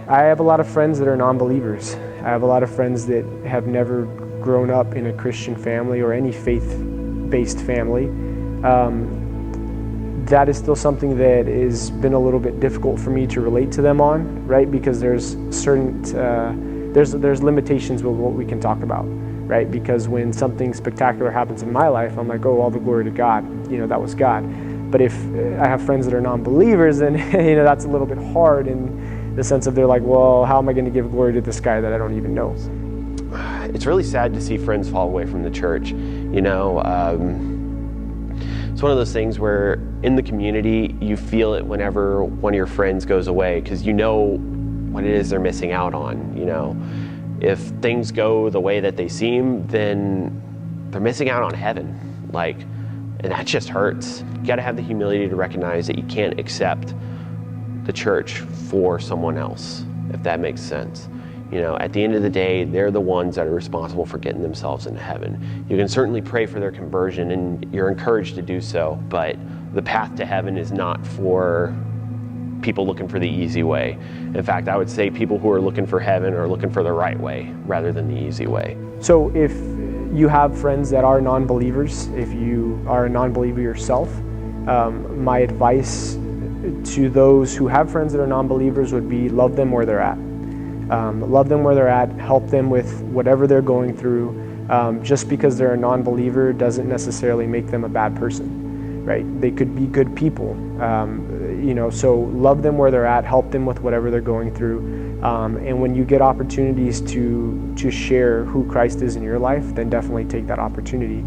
I have a lot of friends that are non-believers. I have a lot of friends that have never grown up in a Christian family or any faith-based family. That is still something that has been a little bit difficult for me to relate to them on, right? Because there's certain, there's limitations with what we can talk about, right? Because when something spectacular happens in my life, I'm like, oh, all the glory to God, that was God. But if I have friends that are non-believers, then that's a little bit hard in the sense of they're like, well, how am I going to give glory to this guy that I don't even know? It's really sad to see friends fall away from the church. It's one of those things where in the community, you feel it whenever one of your friends goes away, because you know what it is they're missing out on. If things go the way that they seem, then they're missing out on heaven. And that just hurts. You got to have the humility to recognize that you can't accept the church for someone else, if that makes sense. At the end of the day, they're the ones that are responsible for getting themselves into heaven. You can certainly pray for their conversion, and you're encouraged to do so, but the path to heaven is not for people looking for the easy way. In fact, I would say people who are looking for heaven are looking for the right way rather than the easy way. So if you have friends that are non-believers, if you are a non-believer yourself, my advice to those who have friends that are non-believers would be love them where they're at. Love them where they're at, help them with whatever they're going through. Just because they're a non-believer doesn't necessarily make them a bad person, right? They could be good people, so love them where they're at, help them with whatever they're going through. And when you get opportunities to share who Christ is in your life, then definitely take that opportunity.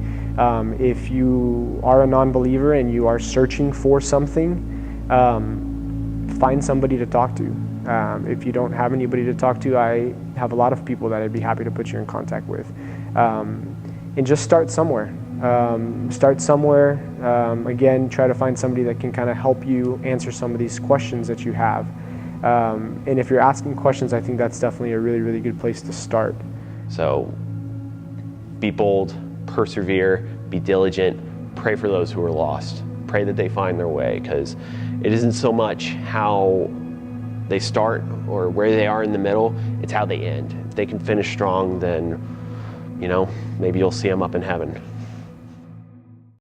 If you are a non-believer and you are searching for something, find somebody to talk to. If you don't have anybody to talk to, I have a lot of people that I'd be happy to put you in contact with. And just start somewhere. Again, try to find somebody that can kind of help you answer some of these questions that you have. And if you're asking questions, I think that's definitely a really, really good place to start. So be bold, persevere, be diligent, pray for those who are lost. Pray that they find their way, because it isn't so much how they start or where they are in the middle, it's how they end. If they can finish strong, then maybe you'll see them up in heaven.